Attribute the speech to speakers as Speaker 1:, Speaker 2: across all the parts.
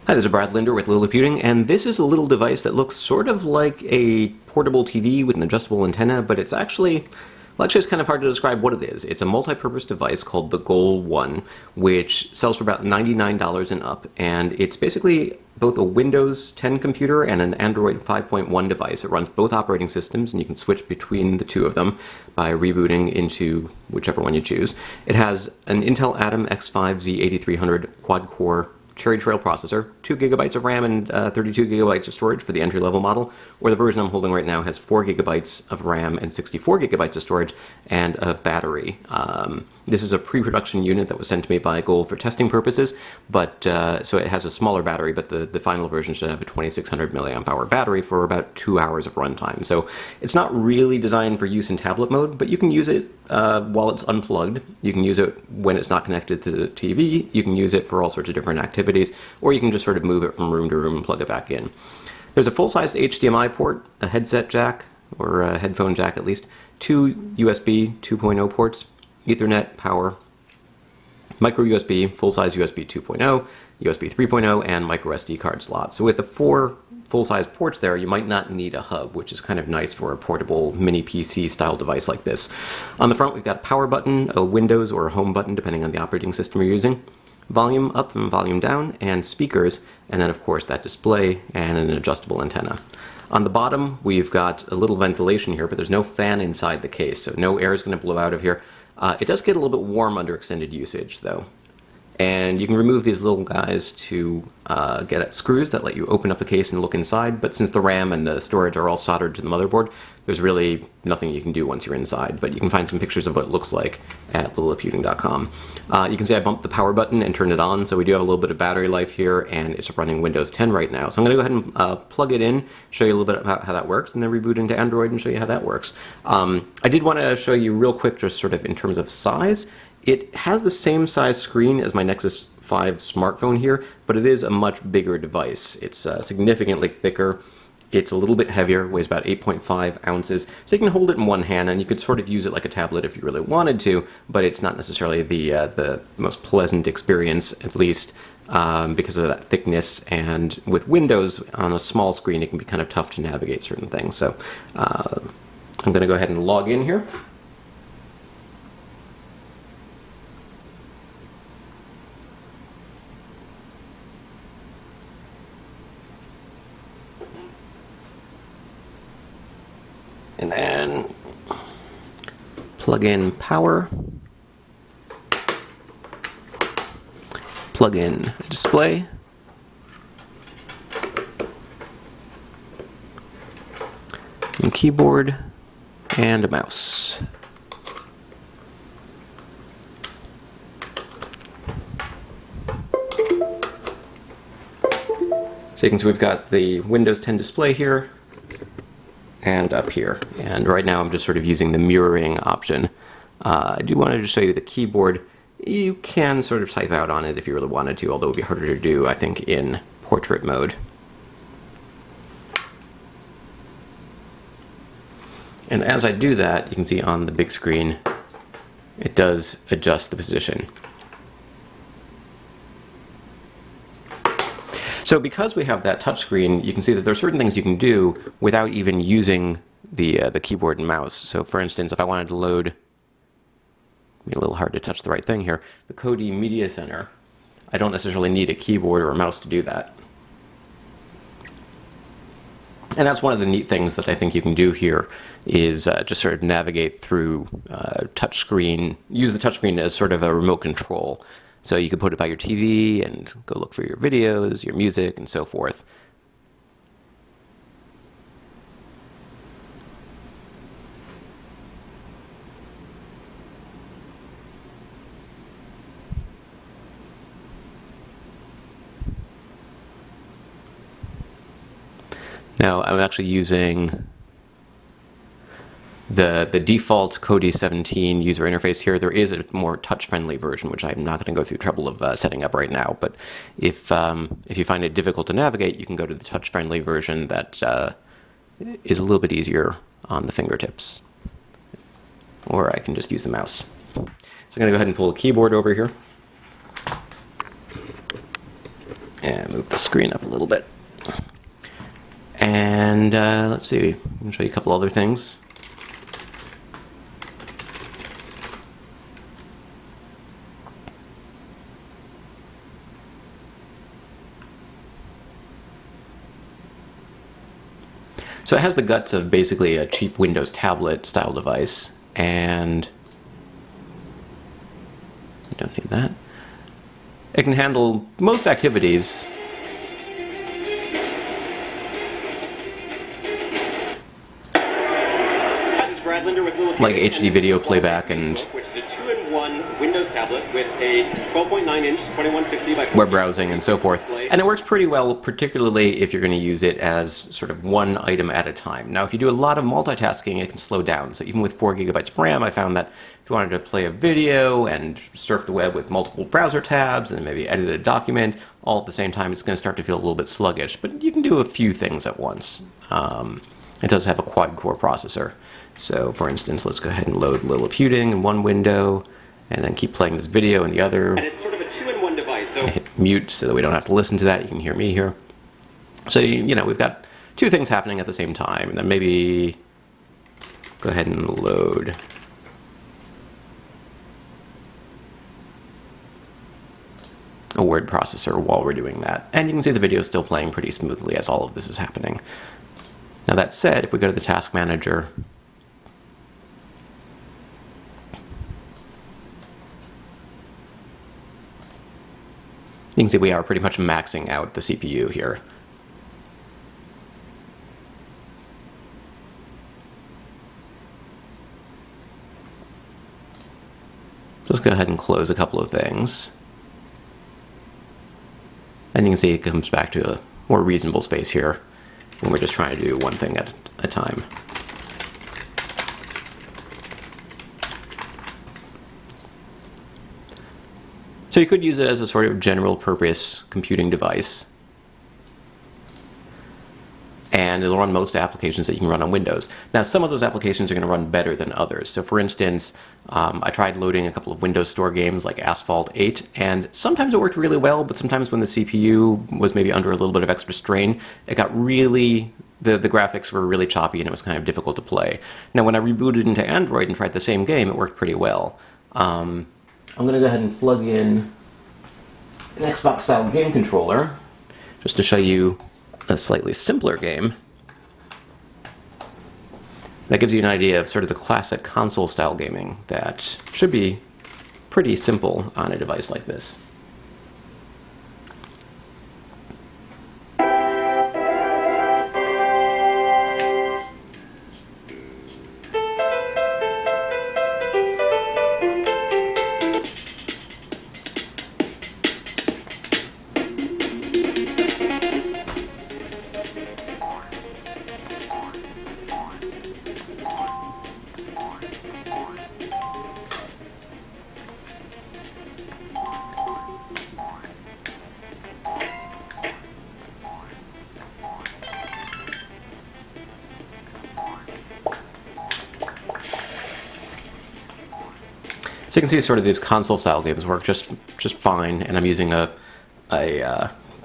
Speaker 1: Hi, this is Brad Linder with Liliputing, and this is a little device that looks sort of like a portable TV with an adjustable antenna, but it's actually it's kind of hard to describe what it is. It's a multi-purpose device called the Gole1, which sells for about $99 and up, and it's basically both a Windows 10 computer and an Android 5.1 device. It runs both operating systems, and you can switch between the two of them by rebooting into whichever one you choose. It has an Intel Atom X5 Z8300 quad-core Cherry Trail processor, 2 gigabytes of RAM and 32 gigabytes of storage for the entry-level model, or the version I'm holding right now has 4 gigabytes of RAM and 64 gigabytes of storage and a battery. This is a pre-production unit that was sent to me by Gole for testing purposes, but so it has a smaller battery, but the final version should have a 2600 milliamp hour battery for about 2 hours of runtime. So it's not really designed for use in tablet mode, but you can use it while it's unplugged. You can use it when it's not connected to the TV. You can use it for all sorts of different activities, or you can just sort of move it from room to room and plug it back in. There's a full-sized HDMI port, a headset jack, or a headphone jack at least, 2 USB 2.0 ports, Ethernet, power, micro USB, full-size USB 2.0, USB 3.0, and micro SD card slot. So with the 4 full-size ports there, you might not need a hub, which is kind of nice for a portable mini PC style device like this. On the front, we've got a power button, a Windows or a home button, depending on the operating system you're using, volume up and volume down, and speakers, and then of course that display and an adjustable antenna. On the bottom, we've got a little ventilation here, but there's no fan inside the case, so no air is going to blow out of here. It does get a little bit warm under extended usage, though. And you can remove these little guys to get at screws that let you open up the case and look inside, but since the RAM and the storage are all soldered to the motherboard, there's really nothing you can do once you're inside, but you can find some pictures of what it looks like at liliputing.com. You can see I bumped the power button and turned it on, so we do have a little bit of battery life here, and it's running Windows 10 right now. So I'm going to go ahead and plug it in, show you a little bit about how that works, and then reboot into Android and show you how that works. I did want to show you real quick, just sort of in terms of size. It has the same size screen as my Nexus 5 smartphone here, but it is a much bigger device. It's significantly thicker. It's a little bit heavier, weighs about 8.5 ounces, so you can hold it in one hand, and you could sort of use it like a tablet if you really wanted to, but it's not necessarily the most pleasant experience, at least because of that thickness, and with Windows on a small screen, it can be kind of tough to navigate certain things. So I'm going to go ahead and log in here. And then plug in power, plug in a display, and keyboard, and a mouse. So you can see we've got the Windows 10 display here, and up here. And right now I'm just sort of using the mirroring option. I do want to just show you the keyboard. You can sort of type out on it if you really wanted to, although it would be harder to do, I think, in portrait mode. And as I do that, you can see on the big screen, it does adjust the position. So because we have that touchscreen, you can see that there are certain things you can do without even using the keyboard and mouse. So for instance, if I wanted to load, it'd be a little hard to touch the right thing here, the Kodi Media Center, I don't necessarily need a keyboard or a mouse to do that. And that's one of the neat things that I think you can do here is just sort of navigate through touchscreen, use the touchscreen as sort of a remote control. So you could put it by your TV and go look for your videos, your music, and so forth. Now I'm actually using the default Kodi 17 user interface here. There is a more touch-friendly version, which I'm not going to go through trouble of setting up right now. But if you find it difficult to navigate, you can go to the touch-friendly version that is a little bit easier on the fingertips. Or I can just use the mouse. So I'm going to go ahead and pull the keyboard over here. And move the screen up a little bit. And let's see, I'm going to show you a couple other things. So it has the guts of basically a cheap Windows tablet style device, and I don't need that. It can handle most activities. Like HD video playback and
Speaker 2: which is a 2-in-1 Windows tablet with a 12.9-inch 2160 by
Speaker 1: web browsing and so forth. And it works pretty well, particularly if you're going to use it as sort of one item at a time. Now, if you do a lot of multitasking, it can slow down. So even with 4 gigabytes of RAM, I found that if you wanted to play a video and surf the web with multiple browser tabs and maybe edit a document all at the same time, it's going to start to feel a little bit sluggish. But you can do a few things at once. It does have a quad-core processor. So, for instance, let's go ahead and load Liliputing in one window, and then keep playing this video in the other.
Speaker 2: And it's sort of a 2-in-1 device. So
Speaker 1: hit mute so that we don't have to listen to that. You can hear me here. So, you know, we've got two things happening at the same time. And then maybe go ahead and load a word processor while we're doing that. And you can see the video is still playing pretty smoothly as all of this is happening. Now, that said, if we go to the task manager, you can see we are pretty much maxing out the CPU here. Just go ahead and close a couple of things. And you can see it comes back to a more reasonable space here when we're just trying to do one thing at a time. So you could use it as a sort of general purpose computing device. And it'll run most applications that you can run on Windows. Now, some of those applications are going to run better than others. So for instance, I tried loading a couple of Windows Store games like Asphalt 8, and sometimes it worked really well, but sometimes when the CPU was maybe under a little bit of extra strain, it got really, the graphics were really choppy and it was kind of difficult to play. Now, when I rebooted into Android and tried the same game, it worked pretty well. I'm going to go ahead and plug in an Xbox-style game controller just to show you a slightly simpler game. That gives you an idea of sort of the classic console-style gaming that should be pretty simple on a device like this. So you can see sort of these console-style games work just fine, and I'm using a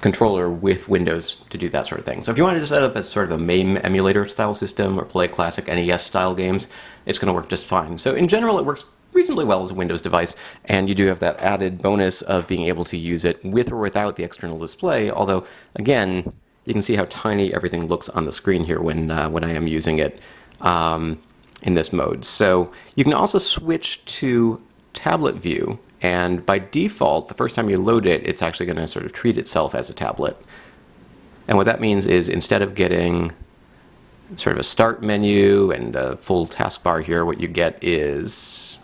Speaker 1: controller with Windows to do that sort of thing. So if you wanted to set up as sort of a MAME emulator-style system or play classic NES-style games, it's going to work just fine. So in general, it works reasonably well as a Windows device, and you do have that added bonus of being able to use it with or without the external display, although, again, you can see how tiny everything looks on the screen here when I am using it in this mode. So you can also switch to tablet view, and by default, the first time you load it, it's actually going to sort of treat itself as a tablet. And what that means is instead of getting sort of a start menu and a full taskbar here, what you get is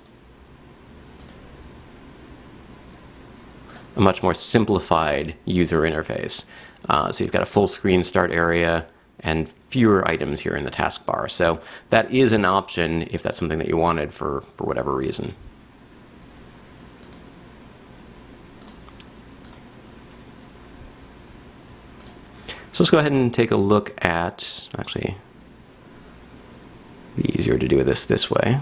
Speaker 1: a much more simplified user interface. So you've got a full screen start area and fewer items here in the taskbar. So that is an option if that's something that you wanted for whatever reason. So let's go ahead and take a look at, actually, it'd be easier to do this way.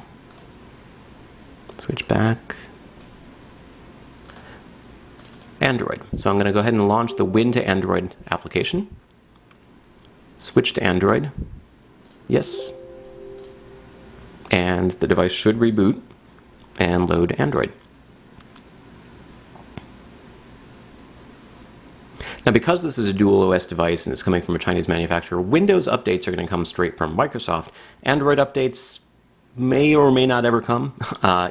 Speaker 1: Switch back. Android. So I'm going to go ahead and launch the Win to Android application. Switch to Android. Yes. And the device should reboot and load Android. Now, because this is a dual OS device and it's coming from a Chinese manufacturer, Windows updates are going to come straight from Microsoft. Android updates may or may not ever come.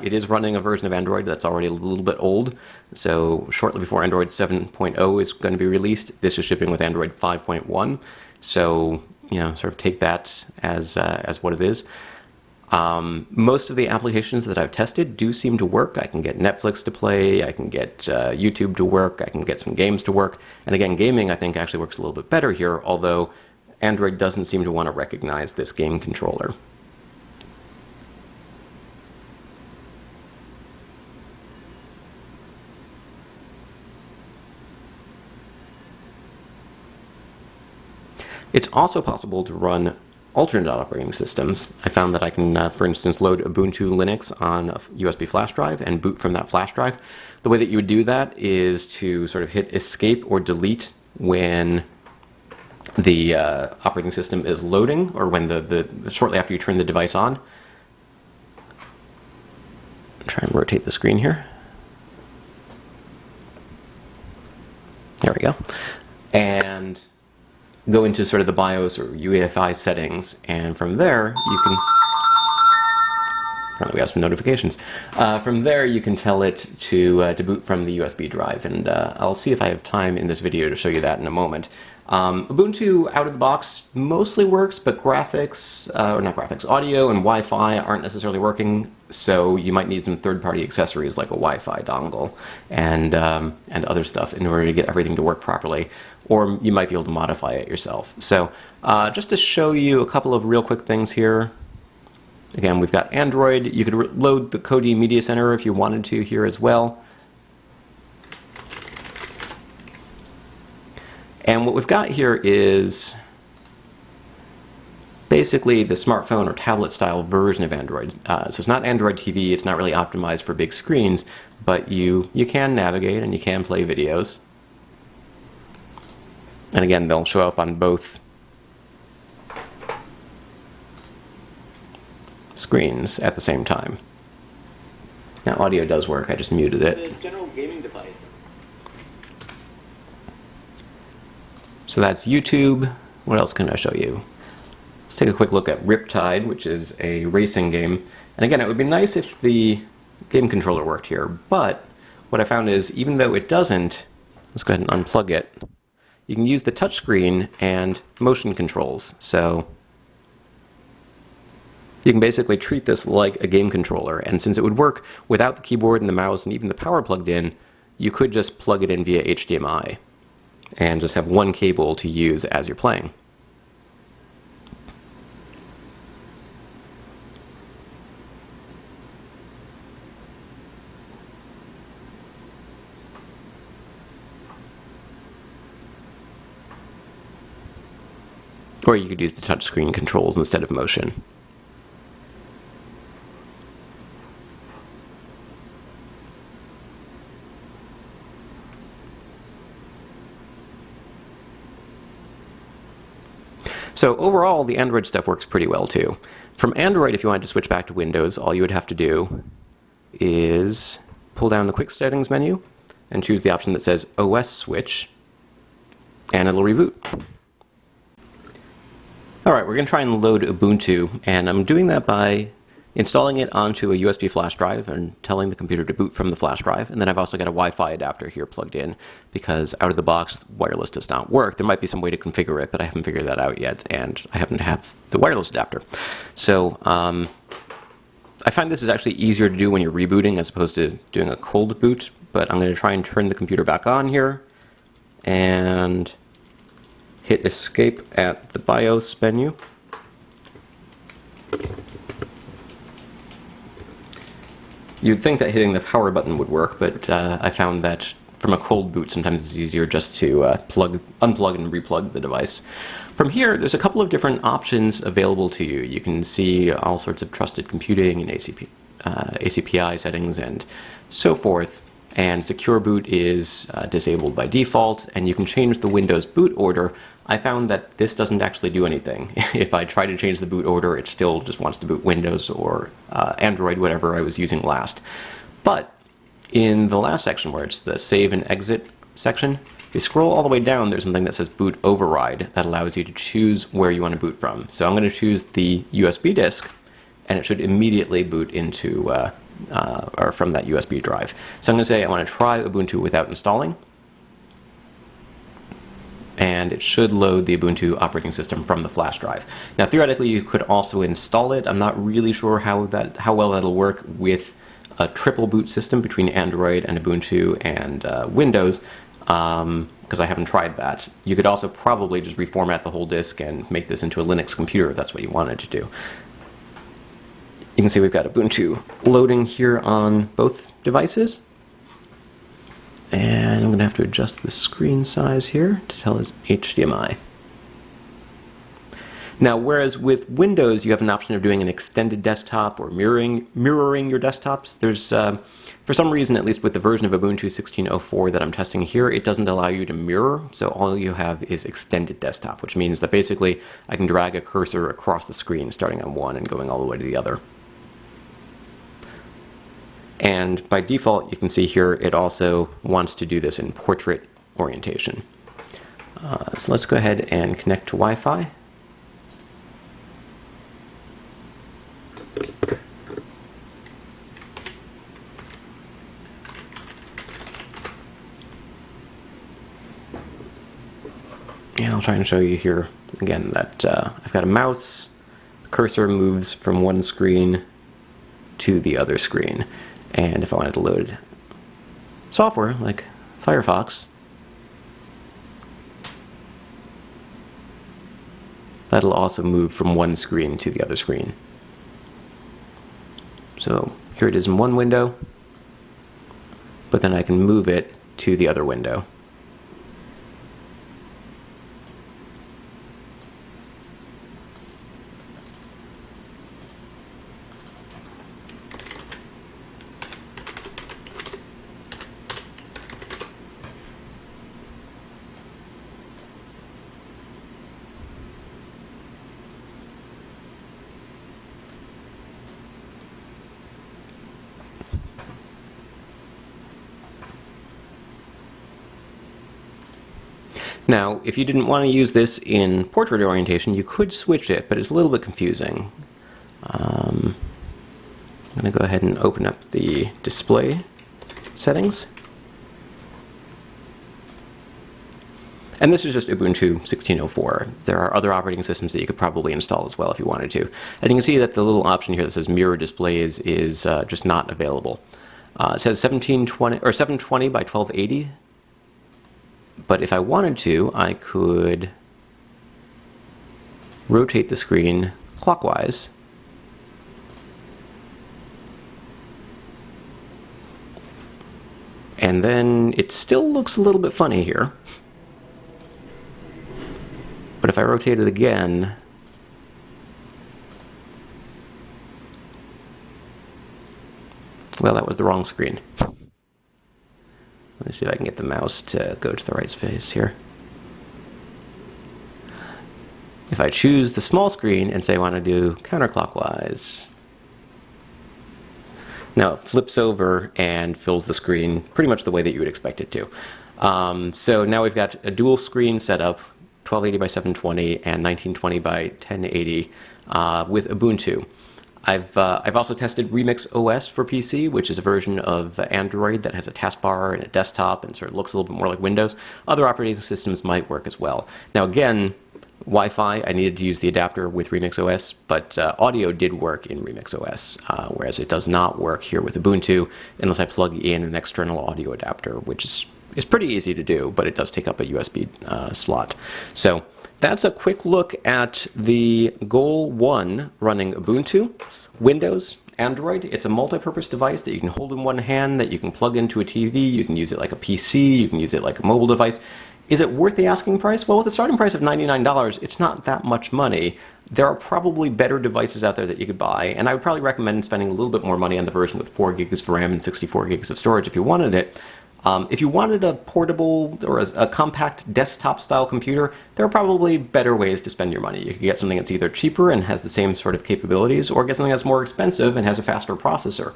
Speaker 1: It is running a version of Android that's already a little bit old, so shortly before Android 7.0 is going to be released, this is shipping with Android 5.1. So, sort of take that as what it is. Most of the applications that I've tested do seem to work. I can get Netflix to play, I can get YouTube to work, I can get some games to work. And again, gaming I think actually works a little bit better here, although Android doesn't seem to want to recognize this game controller. It's also possible to run alternate operating systems. I found that I can, for instance, load Ubuntu Linux on a USB flash drive and boot from that flash drive. The way that you would do that is to sort of hit escape or delete when the operating system is loading, or when shortly after you turn the device on. Try and rotate the screen here. There we go. And go into sort of the BIOS or UEFI settings, and from there you can, apparently we have some notifications, from there you can tell it to boot from the USB drive, and I'll see if I have time in this video to show you that in a moment. Ubuntu out of the box mostly works, but graphics, or not graphics, audio and Wi-Fi aren't necessarily working, so you might need some third-party accessories like a Wi-Fi dongle and other stuff in order to get everything to work properly, or you might be able to modify it yourself. So just to show you a couple of real quick things here. Again, we've got Android. You could load the Kodi Media Center if you wanted to here as well. And what we've got here is basically the smartphone or tablet style version of Android. So it's not Android TV, it's not really optimized for big screens, but you can navigate and you can play videos. And again, they'll show up on both screens at the same time. Now audio does work, I just muted it.
Speaker 2: The general gaming device.
Speaker 1: So that's YouTube. What else can I show you? Let's take a quick look at Riptide, which is a racing game. And again, it would be nice if the game controller worked here, but what I found is even though it doesn't, let's go ahead and unplug it, you can use the touchscreen and motion controls. So you can basically treat this like a game controller, and since it would work without the keyboard and the mouse and even the power plugged in, you could just plug it in via HDMI and just have one cable to use as you're playing. Or you could use the touchscreen controls instead of motion. So overall, the Android stuff works pretty well too. From Android, if you wanted to switch back to Windows, all you would have to do is pull down the Quick Settings menu and choose the option that says OS Switch, and it'll reboot. Alright, we're going to try and load Ubuntu, and I'm doing that by installing it onto a USB flash drive and telling the computer to boot from the flash drive. And then I've also got a Wi-Fi adapter here plugged in because out of the box wireless does not work. There might be some way to configure it, but I haven't figured that out yet, and I happen to have the wireless adapter. So I find this is actually easier to do when you're rebooting as opposed to doing a cold boot, but I'm going to try and turn the computer back on here and hit escape at the BIOS menu. You'd think that hitting the power button would work, but I found that from a cold boot sometimes it's easier just to unplug and replug the device. From here, there's a couple of different options available to you. You can see all sorts of trusted computing and ACPI settings and so forth. and secure boot is disabled by default, and you can change the Windows boot order. I found that this doesn't actually do anything. If I try to change the boot order, it still just wants to boot Windows or Android, whatever I was using last. But in the last section, where it's the save and exit section, if you scroll all the way down, there's something that says boot override that allows you to choose where you want to boot from. So I'm going to choose the USB disk, and it should immediately boot into or from that USB drive. So I'm going to say I want to try Ubuntu without installing, and it should load the Ubuntu operating system from the flash drive. Now theoretically you could also install it. I'm not really sure how well that'll work with a triple boot system between Android and Ubuntu and Windows, because I haven't tried that. You could also probably just reformat the whole disk and make this into a Linux computer if that's what you wanted to do. You can see we've got Ubuntu loading here on both devices. And I'm going to have to adjust the screen size here to tell it HDMI. Now, whereas with Windows you have an option of doing an extended desktop or mirroring your desktops, there's, for some reason, at least with the version of Ubuntu 16.04 that I'm testing here, it doesn't allow you to mirror, so all you have is extended desktop, which means that basically I can drag a cursor across the screen starting on one and going all the way to the other. And by default, you can see here it also wants to do this in portrait orientation. So let's go ahead and connect to Wi-Fi. And I'll try and show you here again that I've got a mouse, the cursor moves from one screen to the other screen. And if I wanted to load software like Firefox, that'll also move from one screen to the other screen. So here it is in one window, but then I can move it to the other window. Now, if you didn't want to use this in portrait orientation, you could switch it, but it's a little bit confusing. I'm going to go ahead and open up the display settings. And this is just Ubuntu 16.04. There are other operating systems that you could probably install as well if you wanted to. And you can see that the little option here that says mirror displays is just not available. It says 1720 or 720 by 1280. But if I wanted to, I could rotate the screen clockwise. And then it still looks a little bit funny here. But if I rotate it again, well, that was the wrong screen. Let me see if I can get the mouse to go to the right space here. If I choose the small screen and say I want to do counterclockwise, now it flips over and fills the screen pretty much the way that you would expect it to. So now we've got a dual screen setup, 1280 by 720 and 1920 by 1080 with Ubuntu. I've also tested Remix OS for PC, which is a version of Android that has a taskbar and a desktop and sort of looks a little bit more like Windows. Other operating systems might work as well. Now again, Wi-Fi, I needed to use the adapter with Remix OS, but audio did work in Remix OS, whereas it does not work here with Ubuntu unless I plug in an external audio adapter, which is pretty easy to do, but it does take up a USB slot. So that's a quick look at the Gole1 running Ubuntu, Windows, Android. It's a multi-purpose device that you can hold in one hand, that you can plug into a TV, you can use it like a PC, you can use it like a mobile device. Is it worth the asking price? Well, with a starting price of $99, it's not that much money. There are probably better devices out there that you could buy, and I would probably recommend spending a little bit more money on the version with 4 gigs of RAM and 64 gigs of storage if you wanted it. If you wanted a portable or a compact desktop-style computer, there are probably better ways to spend your money. You could get something that's either cheaper and has the same sort of capabilities, or get something that's more expensive and has a faster processor.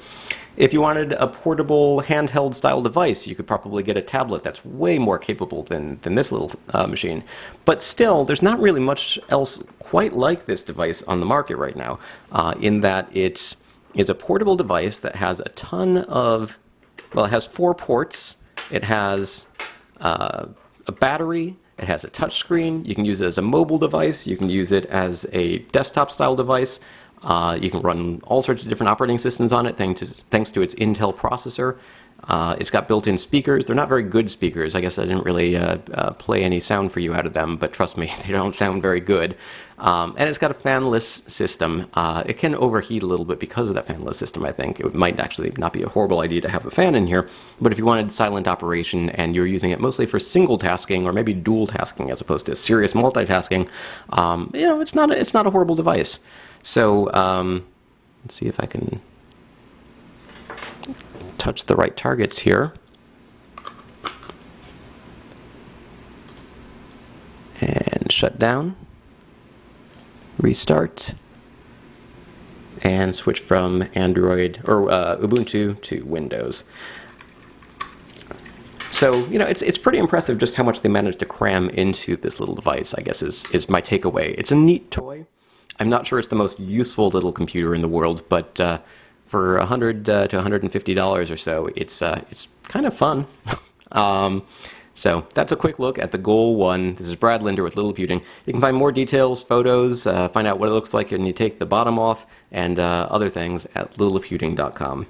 Speaker 1: If you wanted a portable handheld-style device, you could probably get a tablet that's way more capable than this little machine. But still, there's not really much else quite like this device on the market right now, in that it is a portable device that has a ton of... Well, it has 4 ports, it has a battery, it has a touchscreen, you can use it as a mobile device, you can use it as a desktop-style device, you can run all sorts of different operating systems on it thanks to its Intel processor. It's got built-in speakers. They're not very good speakers. I guess I didn't really play any sound for you out of them, but trust me, they don't sound very good. And it's got a fanless system. It can overheat a little bit because of that fanless system, I think. It might actually not be a horrible idea to have a fan in here, but if you wanted silent operation and you're using it mostly for single tasking or maybe dual tasking as opposed to serious multitasking, it's not a horrible device. So let's see if I can touch the right targets here. And shut down. Restart. And switch from Android or Ubuntu to Windows. So, it's pretty impressive just how much they managed to cram into this little device, I guess is my takeaway. It's a neat toy. I'm not sure it's the most useful little computer in the world, but for $100 to $150 or so, it's kind of fun. So that's a quick look at the Gole1. This is Brad Linder with Liliputing. You can find more details, photos, find out what it looks like when you take the bottom off, and other things at liliputing.com.